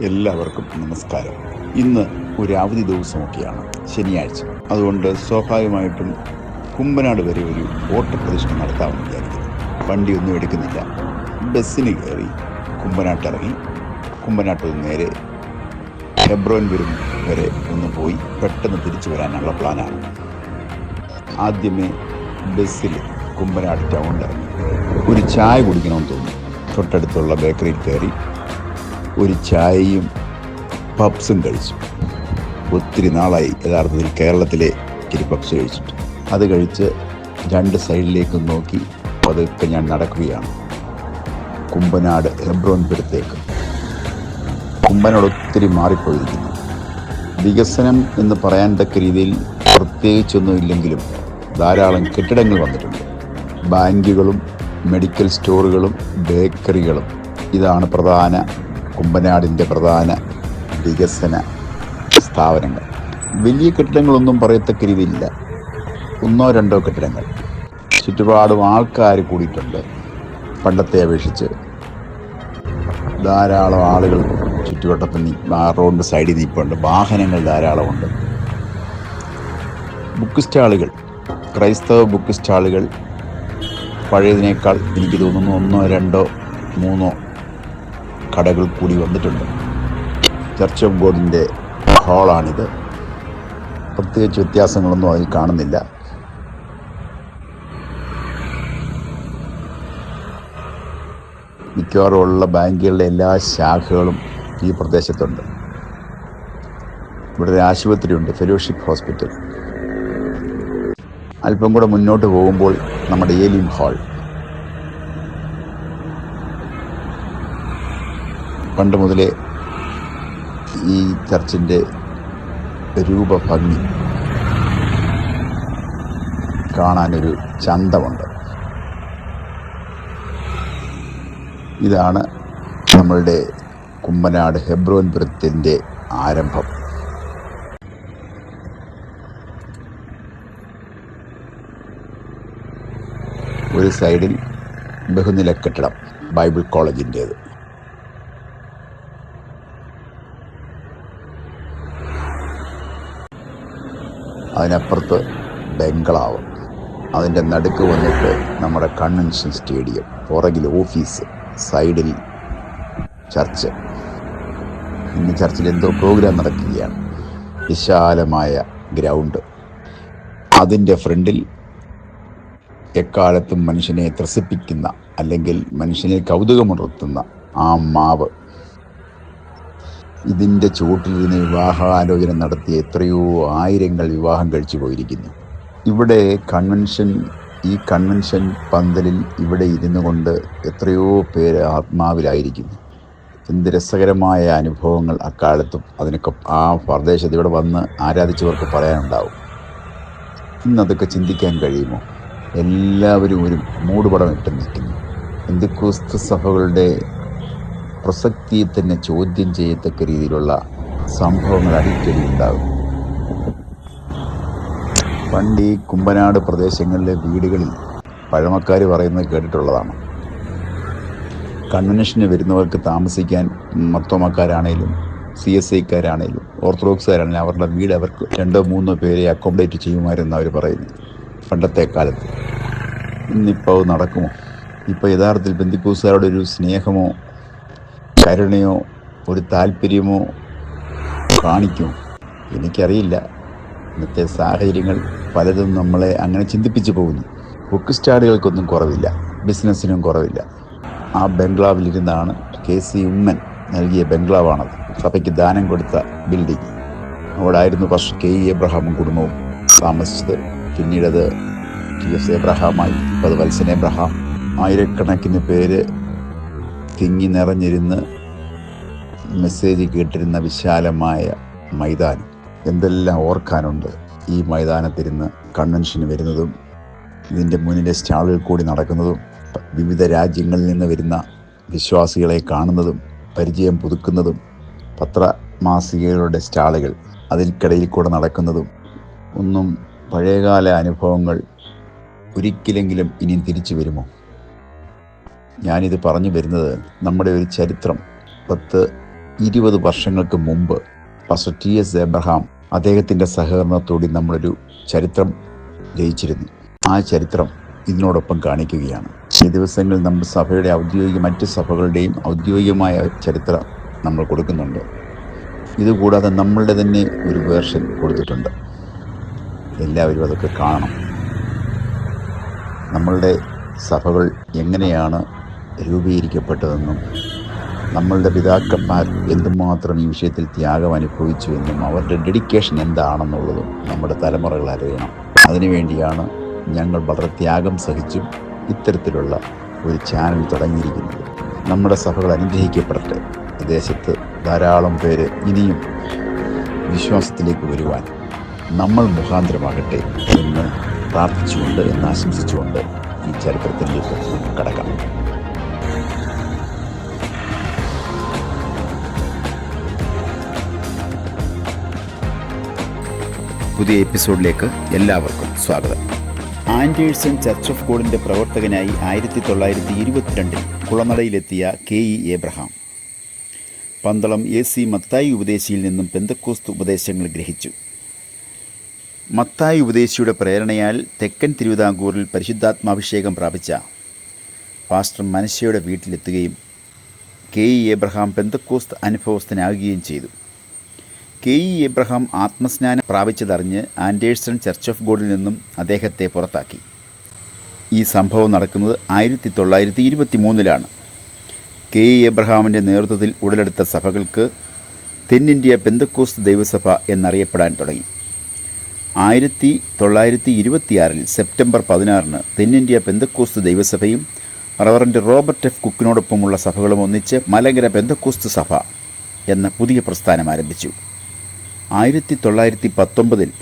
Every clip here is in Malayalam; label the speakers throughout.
Speaker 1: എല്ലാവർക്കും നമസ്കാരം. ഇന്ന് ഒരു അവധി ദിവസമൊക്കെയാണ്, ശനിയാഴ്ച. അതുകൊണ്ട് സ്വാഭാവികമായിട്ടും കുമ്പനാട് വരെ ഒരു ഓട്ടപ്രദക്ഷിണം നടത്താമെന്ന് വിചാരിക്കുന്നു. വണ്ടിയൊന്നും എടുക്കുന്നില്ല. ബസ്സിന് കയറി കുമ്പനാട്ടിറങ്ങി കുമ്പനാട്ടിൽ നേരെ ഹെബ്രോൻപുരം വരെ ഒന്ന് പോയി പെട്ടെന്ന് തിരിച്ചു വരാനുള്ള പ്ലാനാണ്. ആദ്യമേ ബസ്സിൽ കുമ്പനാട് ടൗണിലിറങ്ങി ഒരു ചായ കുടിക്കണമെന്ന് തോന്നി. തൊട്ടടുത്തുള്ള ബേക്കറിയിൽ കയറി ഒരു ചായയും പപ്സും കഴിച്ചു. ഒത്തിരി നാളായി യഥാർത്ഥത്തിൽ കേരളത്തിലെ ഇത്തിരി പപ്സ് കഴിച്ചിട്ട്. അത് കഴിച്ച് രണ്ട് സൈഡിലേക്കും നോക്കി പതുക്കെ ഞാൻ നടക്കുകയാണ് കുമ്പനാട് ഹെബ്രോൻപുരത്തേക്ക്. കുമ്പനാട് ഒത്തിരി മാറിപ്പോയിരിക്കുന്നു. വികസനം എന്ന് പറയാൻ തക്ക രീതിയിൽ പ്രത്യേകിച്ചൊന്നും ഇല്ലെങ്കിലും ധാരാളം കെട്ടിടങ്ങൾ വന്നിട്ടുണ്ട്. ബാങ്കുകളും മെഡിക്കൽ സ്റ്റോറുകളും ബേക്കറികളും ഇതാണ് കുമ്പനാടിൻ്റെ പ്രധാന വികസന സ്ഥാപനങ്ങൾ. വലിയ കെട്ടിടങ്ങളൊന്നും പറയത്തക്ക രീതിയിലില്ല. ഒന്നോ രണ്ടോ കെട്ടിടങ്ങൾ. ചുറ്റുപാടും ആൾക്കാർ കൂടിയിട്ടുണ്ട്. പണ്ടത്തെ അപേക്ഷിച്ച് ധാരാളം ആളുകൾ ചുറ്റുവട്ടത്തിൽ റോഡിൻ്റെ സൈഡിൽ നിൽപ്പുണ്ട്. വാഹനങ്ങൾ ധാരാളമുണ്ട്. ബുക്ക് സ്റ്റാളുകൾ, ക്രൈസ്തവ ബുക്ക് സ്റ്റാളുകൾ പഴയതിനേക്കാൾ എനിക്ക് തോന്നുന്നു ഒന്നോ രണ്ടോ മൂന്നോ കടകൾ കൂടി വന്നിട്ടുണ്ട്. ചർച്ച് ഓഫ് ഗോഡിൻ്റെ ഹാളാണിത്. പ്രത്യേകിച്ച് വ്യത്യാസങ്ങളൊന്നും അതിൽ കാണുന്നില്ല. മിക്കവാറും ഉള്ള ബാങ്കുകളുടെ എല്ലാ ശാഖകളും ഈ പ്രദേശത്തുണ്ട്. ഇവിടെ ഒരു ആശുപത്രിയുണ്ട്, ഫെലോഷിപ്പ് ഹോസ്പിറ്റൽ. അല്പം കൂടെ മുന്നോട്ട് പോകുമ്പോൾ നമ്മുടെ ഏലിം ഹാൾ. പണ്ട് മുതലേ ഈ ചർച്ചിൻ്റെ രൂപഭംഗി കാണാനൊരു ചന്തമുണ്ട്. ഇതാണ് നമ്മളുടെ കുമ്പനാട് ഹെബ്രോൻപുരത്തിൻ്റെ ആരംഭം. ഒരു സൈഡിൽ ബഹുനില കെട്ടിടം, ബൈബിൾ കോളേജിൻ്റേത്. അതിനപ്പുറത്ത് ബംഗ്ലാവ്. അതിൻ്റെ നടുക്ക് വന്നിട്ട് നമ്മുടെ കൺവെൻഷൻ സ്റ്റേഡിയം, പുറകിൽ ഓഫീസ്, സൈഡിൽ ചർച്ച്. ഇന്ന് ചർച്ചിൽ എന്തോ പ്രോഗ്രാം നടക്കുകയാണ്. വിശാലമായ ഗ്രൗണ്ട്. അതിൻ്റെ ഫ്രണ്ടിൽ എക്കാലത്തും മനുഷ്യനെ ത്രസിപ്പിക്കുന്ന അല്ലെങ്കിൽ മനുഷ്യനെ കൗതുകമുണർത്തുന്ന ആ മാവ്. ഇതിൻ്റെ ചുവട്ടിലിരുന്ന് വിവാഹാലോചന നടത്തിയ എത്രയോ ആയിരങ്ങൾ വിവാഹം കഴിച്ചു പോയിരിക്കുന്നു. ഇവിടെ ഈ കൺവെൻഷൻ പന്തലിൽ ഇവിടെ ഇരുന്നു കൊണ്ട് എത്രയോ പേര് ആത്മാവിലായിരിക്കുന്നു. എന്ത് രസകരമായ അനുഭവങ്ങൾ അക്കാലത്തും അതിനൊക്കെ ആ പ്രദേശത്ത് ഇവിടെ വന്ന് ആരാധിച്ചവർക്ക് പറയാനുണ്ടാവും. ഇന്നതൊക്കെ ചിന്തിക്കാൻ കഴിയുമോ? എല്ലാവരും ഒരു മൂടുപടം ഇട്ട് നിൽക്കുന്നു. പെന്തക്കോസ്ത് സഭകളുടെ പ്രസക്തിയെ തന്നെ ചോദ്യം ചെയ്യത്തക്ക രീതിയിലുള്ള സംഭവങ്ങൾ അടിക്കടി ഉണ്ടാകും. പണ്ട് ഈ കുമ്പനാട് പ്രദേശങ്ങളിലെ വീടുകളിൽ പഴമക്കാർ പറയുന്നത് കേട്ടിട്ടുള്ളതാണ്. കൺവെൻഷന് വരുന്നവർക്ക് താമസിക്കാൻ മർത്തോമക്കാരാണേലും CSIക്കാരാണേലും ഓർത്തഡോക്സുകാരാണേലും അവരുടെ വീട് അവർക്ക് 2-3 പേരെ അക്കോമഡേറ്റ് ചെയ്യുമായിരുന്നു അവർ പറയുന്നു പണ്ടത്തെ കാലത്ത്. ഇന്നിപ്പോൾ നടക്കുമോ? ഇപ്പോൾ യഥാർത്ഥത്തിൽ പെന്തക്കോസ്തുകാരുടെ ഒരു സ്നേഹമോ കരുണയോ ഒരു താല്പര്യമോ കാണിക്കുമോ? എനിക്കറിയില്ല. ഇന്നത്തെ സാഹചര്യങ്ങൾ പലതും നമ്മളെ അങ്ങനെ ചിന്തിപ്പിച്ചു പോകുന്നു. ബുക്ക് സ്റ്റാളുകൾക്കൊന്നും കുറവില്ല, ബിസിനസ്സിനും കുറവില്ല. ആ ബംഗ്ലാവിലിരുന്നാണ് KC ഉമ്മൻ നൽകിയ ബംഗ്ലാവാണത്. സഭയ്ക്ക് ദാനം കൊടുത്ത ബിൽഡിംഗ്. അവിടായിരുന്നു ഫസ്റ്റ് KE എബ്രഹാമും കുടുംബവും താമസിച്ചത്. പിന്നീടത് TS എബ്രഹാമായി, ഇപ്പോൾ അത് വത്സൻ എബ്രഹാം. ആയിരക്കണക്കിന് പേര് തിങ്ങി നിറഞ്ഞിരുന്ന് മെസ്സേജ് കേട്ടിരുന്ന വിശാലമായ മൈതാനം. എന്തെല്ലാം ഓർക്കാനുണ്ട് ഈ മൈതാനത്തിരുന്ന് കൺവെൻഷന് വരുന്നതും ഇതിൻ്റെ മുന്നിലെ സ്റ്റാളുകൾ കൂടി നടക്കുന്നതും വിവിധ രാജ്യങ്ങളിൽ നിന്ന് വരുന്ന വിശ്വാസികളെ കാണുന്നതും പരിചയം പുതുക്കുന്നതും പത്രമാസികകളുടെ സ്റ്റാളുകൾ അതിൽക്കിടയിൽ കൂടെ നടക്കുന്നതും ഒന്നും പഴയകാല അനുഭവങ്ങൾ ഒരിക്കലെങ്കിലും ഇനിയും തിരിച്ചു വരുമോ? ഞാനിത് പറഞ്ഞു വരുന്നത് നമ്മുടെ ഒരു ചരിത്രം 10 20 വർഷങ്ങൾക്ക് മുമ്പ് പാസ്റ്റർ T.S. എബ്രഹാം അദ്ദേഹത്തിൻ്റെ സഹകരണത്തോടെ നമ്മളൊരു ചരിത്രം രചിച്ചിരുന്നു. ആ ചരിത്രം ഇതിനോടൊപ്പം കാണിക്കുകയാണ്. ഈ ദിവസങ്ങളിൽ നമ്മുടെ സഭയുടെ മറ്റ് സഭകളുടെയും ഔദ്യോഗികമായ ചരിത്രം നമ്മൾ കൊടുക്കുന്നുണ്ട്. ഇതുകൂടാതെ നമ്മളുടെ തന്നെ ഒരു വേർഷൻ കൊടുത്തിട്ടുണ്ട്. എല്ലാവരും അതൊക്കെ കാണണം. നമ്മളുടെ സഭകൾ എങ്ങനെയാണ് രൂപീകരിക്കപ്പെട്ടതെന്നും നമ്മളുടെ പിതാക്കന്മാർ എന്തുമാത്രം ഈ വിഷയത്തിൽ ത്യാഗം അനുഭവിച്ചു എന്നും അവരുടെ ഡെഡിക്കേഷൻ എന്താണെന്നുള്ളതും നമ്മുടെ തലമുറകൾ അറിയണം. അതിനുവേണ്ടിയാണ് ഞങ്ങൾ വളരെ ത്യാഗം സഹിച്ചും ഇത്തരത്തിലുള്ള ഒരു ചാനൽ തുടങ്ങിയിരിക്കുന്നത്. നമ്മുടെ സഭകൾ അനുഗ്രഹിക്കപ്പെടട്ടെ. ദേശത്ത് ധാരാളം പേര് ഇനിയും വിശ്വാസത്തിലേക്ക് വരുവാൻ നമ്മൾ മുഖാന്തരമാകട്ടെ എന്ന് പ്രാർത്ഥിച്ചുകൊണ്ട്, ആശംസിച്ചുകൊണ്ട് ഈ ചരിത്രത്തിലേക്ക് കടക്കാം. പുതിയ എപ്പിസോഡിലേക്ക് എല്ലാവർക്കും സ്വാഗതം. ആൻഡേഴ്സൺ ചർച്ച് ഓഫ് ഗോഡിൻ്റെ പ്രവർത്തകനായി 1922 കുളനടയിലെത്തിയ K.E. എബ്രഹാം പന്തളം AC മത്തായി ഉപദേശിയിൽ നിന്നും പെന്തക്കോസ്ത് ഉപദേശങ്ങൾ ഗ്രഹിച്ചു. മത്തായി ഉപദേശിയുടെ പ്രേരണയാൽ തെക്കൻ തിരുവിതാംകൂറിൽ പരിശുദ്ധാത്മാഭിഷേകം പ്രാപിച്ച പാസ്റ്റർ മനശ്ശയുടെ വീട്ടിലെത്തുകയും K.E. എബ്രഹാം പെന്തക്കോസ്ത് അനുഭവസ്ഥനാകുകയും ചെയ്തു. K.E. എബ്രഹാം ആത്മസ്നാനം പ്രാപിച്ചതറിഞ്ഞ് ആൻഡേഴ്സൺ ചർച്ച് ഓഫ് ഗോഡിൽ നിന്നും അദ്ദേഹത്തെ പുറത്താക്കി. ഈ സംഭവം നടക്കുന്നത് 1923 K.E. എബ്രഹാമിൻ്റെ നേതൃത്വത്തിൽ ഉടലെടുത്ത സഭകൾക്ക് തെന്നിന്ത്യ പെന്തക്കോസ്ത് ദൈവസഭ എന്നറിയപ്പെടാൻ തുടങ്ങി. 1926 സെപ്റ്റംബർ 16 തെന്നിന്ത്യ പെന്തക്കോസ്ത് ദൈവസഭയും റവറൻഡ് റോബർട്ട് F. കുക്കിനോടൊപ്പമുള്ള സഭകളും ഒന്നിച്ച് മലങ്കര പെന്തക്കോസ്ത് സഭ എന്ന പുതിയ പ്രസ്ഥാനം ആരംഭിച്ചു. 1919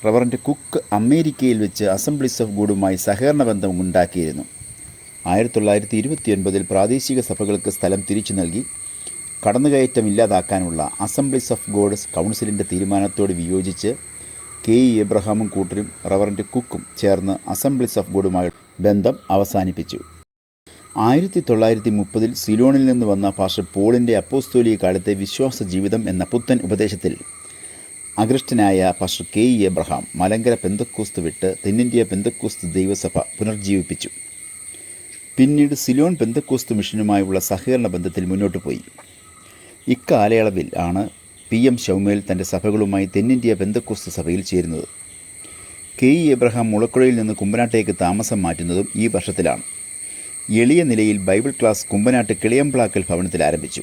Speaker 1: റവറൻഡ് കുക്ക് അമേരിക്കയിൽ വെച്ച് അസംബ്ലീസ് ഓഫ് ഗോഡുമായി സഹകരണ ബന്ധം ഉണ്ടാക്കിയിരുന്നു. 1929 പ്രാദേശിക സഭകൾക്ക് സ്ഥലം തിരിച്ചു നൽകി കടന്നുകയറ്റം ഇല്ലാതാക്കാനുള്ള അസംബ്ലീസ് ഓഫ് ഗോഡ് കൗൺസിലിൻ്റെ തീരുമാനത്തോട് വിയോജിച്ച് K.E. എബ്രഹാമും കൂട്ടരും റവറൻഡ് കുക്കും ചേർന്ന് അസംബ്ലീസ് ഓഫ് ഗോഡുമായി ബന്ധം അവസാനിപ്പിച്ചു. 1930 സിലോണിൽ നിന്ന് വന്ന പാസ്റ്റർ പോളിൻ്റെ അപ്പോസ്തോലിക കാലത്തെ വിശ്വാസ ജീവിതം എന്ന പുത്തൻ ഉപദേശത്തിൽ അഗ്രഷ്ടനായ pastor K.E. Abraham Malankara Pentecost വിട്ട് തെന്നിന്ത്യ പെന്തക്കോസ്ത് ദൈവസഭ പുനർജീവിപ്പിച്ചു. പിന്നീട് സിലോൺ പെന്തക്കോസ്ത് മിഷനുമായുള്ള സഹകരണ ബന്ധത്തിൽ മുന്നോട്ട് പോയി. ഇക്കാലയളവിൽ ആണ് P.M. ഷൗമേൽ തൻ്റെ സഭകളുമായി തെന്നിന്ത്യ പെന്തക്കോസ്ത് സഭയിൽ ചേരുന്നത്. K.E. എബ്രഹാം മുളക്കുഴയിൽ നിന്ന് കുമ്പനാട്ടേക്ക് താമസം മാറ്റുന്നതും ഈ വർഷത്തിലാണ്. എളിയ നിലയിൽ ബൈബിൾ ക്ലാസ് കുമ്പനാട്ട് കിളിയംപ്ലാക്കൽ ഭവനത്തിൽ ആരംഭിച്ചു.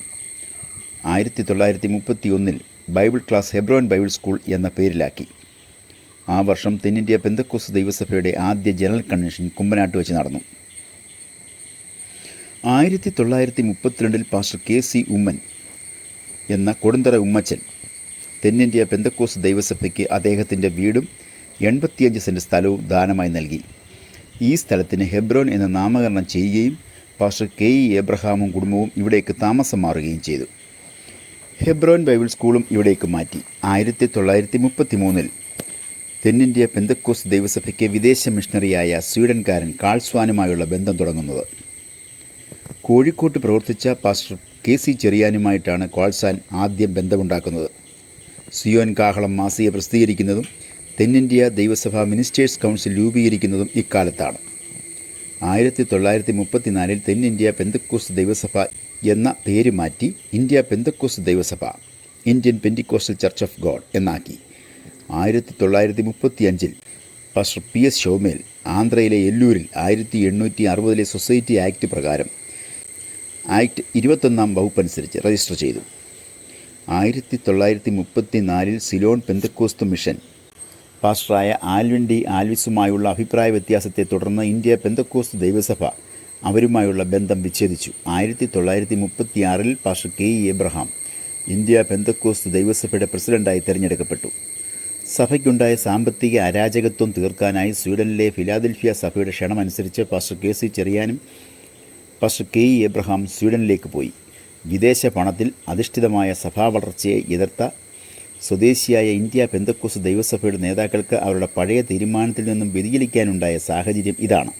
Speaker 1: 1931 Bible class Hebron Bible school എന്ന പേരിലാക്കി. ആ വർഷം തെന്നിന്ത്യ പെന്തക്കോസ്ത് ദൈവസഭയുടെ ആദ്യ ജനറൽ കൺവെൻഷൻ കുമ്പനാട്ട് വെച്ച് നടന്നു. 1932 പാസ്റ്റർ K.C. ഉമ്മൻ എന്ന കൊടുന്തറ ഉമ്മച്ചൻ തെന്നിന്ത്യ പെന്തക്കോസ്ത് ദൈവസഭയ്ക്ക് അദ്ദേഹത്തിൻ്റെ വീടും 85 സെൻറ്റ് സ്ഥലവും ദാനമായി നൽകി. ഈ സ്ഥലത്തിന് ഹെബ്രോൻ എന്ന നാമകരണം ചെയ്യുകയും പാസ്റ്റർ K.E. എബ്രഹാമും കുടുംബവും ഇവിടേക്ക് താമസം മാറുകയും ചെയ്തു. ഹെബ്രോൻ ബൈബിൾ സ്കൂളും ഇവിടേക്ക് മാറ്റി. 1933 തെന്നിന്ത്യ പെന്തക്കോസ്ത് ദൈവസഭയ്ക്ക് വിദേശ മിഷണറിയായ സ്വീഡൻകാരൻ കാൾസ്വാനുമായുള്ള ബന്ധം തുടങ്ങുന്നത്. കോഴിക്കോട്ട് പ്രവർത്തിച്ച പാസ്റ്റർ K.C. ചെറിയാനുമായിട്ടാണ് കാൾസ്വാൻ ആദ്യം ബന്ധമുണ്ടാക്കുന്നത്. സിയോൻ കാഹളം മാസിക പ്രസിദ്ധീകരിക്കുന്നതും തെന്നിന്ത്യ ദൈവസഭ മിനിസ്റ്റേഴ്സ് കൗൺസിൽ രൂപീകരിക്കുന്നതും ഇക്കാലത്താണ്. 1934 തെന്നിന്ത്യ പെന്തക്കോസ്ത് ദൈവസഭ എന്ന പേര് മാറ്റി ഇന്ത്യ പെന്തക്കോസ്ത് ദൈവസഭ Indian Pentecostal church of God എന്നാക്കി. 1935 പാസ്റ്റർ P.S. ഷൗമേൽ ആന്ധ്രയിലെ എല്ലൂരിൽ 1860 സൊസൈറ്റി ആക്ട് പ്രകാരം ആക്ട് 21-ാം വകുപ്പ് അനുസരിച്ച് രജിസ്റ്റർ ചെയ്തു. 1934 സിലോൺ പെന്തക്കോസ്ത് മിഷൻ പാസ്റ്ററായ ആൽവിൻ ഡി ആൽവിസുമായുള്ള അഭിപ്രായ വ്യത്യാസത്തെ തുടർന്ന് ഇന്ത്യ പെന്തക്കോസ്ത് ദൈവസഭ അവരുമായുള്ള ബന്ധം വിച്ഛേദിച്ചു. 1936 pastor K.E. Abraham India Pentecost ദൈവസഭയുടെ പ്രസിഡന്റായി തിരഞ്ഞെടുക്കപ്പെട്ടു. സഭയ്ക്കുണ്ടായ സാമ്പത്തിക അരാജകത്വം തീർക്കാനായി സ്വീഡനിലെ ഫിലാദൽഫിയ സഭയുടെ ക്ഷണമനുസരിച്ച് പാസ്റ്റർ K.C. ചെറിയാനും പാസ്റ്റർ K.E. എബ്രഹാം സ്വീഡനിലേക്ക് പോയി. വിദേശ പണത്തിൽ അധിഷ്ഠിതമായ സഭാ വളർച്ചയെ എതിർത്ത സ്വദേശിയായ ഇന്ത്യ പെന്തക്കോസ്ത് ദൈവസഭയുടെ നേതാക്കൾക്ക് അവരുടെ പഴയ തീരുമാനത്തിൽ നിന്നും വ്യതിചലിക്കാനുണ്ടായ സാഹചര്യം ഇതാണ്.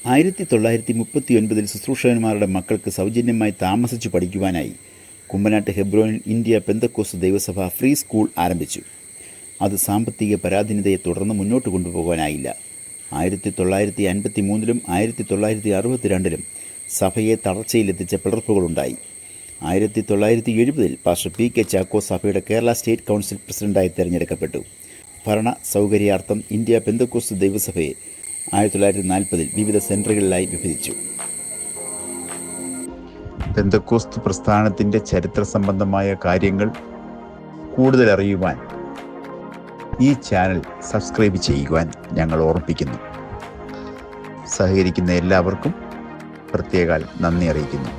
Speaker 1: 1939 ശുശ്രൂഷകന്മാരുടെ മക്കൾക്ക് സൗജന്യമായി താമസിച്ചു പഠിക്കുവാനായി കുമ്പനാട്ട് ഹെബ്രോനിൽ ഇന്ത്യ പെന്തക്കോസ്ത് ദൈവസഭ ഫ്രീ സ്കൂൾ ആരംഭിച്ചു. അത് സാമ്പത്തിക പരാധീനതയെ തുടർന്ന് മുന്നോട്ട് കൊണ്ടുപോകാനായില്ല. 1953 1962 സഭയെ തളർച്ചയിലെത്തിച്ച പിളർപ്പുകളുണ്ടായി. 1970 പാസ്റ്റർ പി കെ ചാക്കോ സഭയുടെ കേരള സ്റ്റേറ്റ് കൗൺസിൽ പ്രസിഡന്റായി തിരഞ്ഞെടുക്കപ്പെട്ടു. ഭരണ സൗകര്യാർത്ഥം ഇന്ത്യ പെന്തക്കോസ്ത് ദൈവസഭയെ 1940 വിവിധ സെൻറ്ററുകളിലായി വിഭജിച്ചു. പെന്തക്കോസ്ത് പ്രസ്ഥാനത്തിൻ്റെ ചരിത്ര സംബന്ധമായ കാര്യങ്ങൾ കൂടുതൽ അറിയുവാൻ ഈ ചാനൽ സബ്സ്ക്രൈബ് ചെയ്യുവാൻ ഞങ്ങൾ ഓർമ്മിപ്പിക്കുന്നു. സഹകരിക്കുന്ന എല്ലാവർക്കും പ്രത്യേകം നന്ദി അറിയിക്കുന്നു.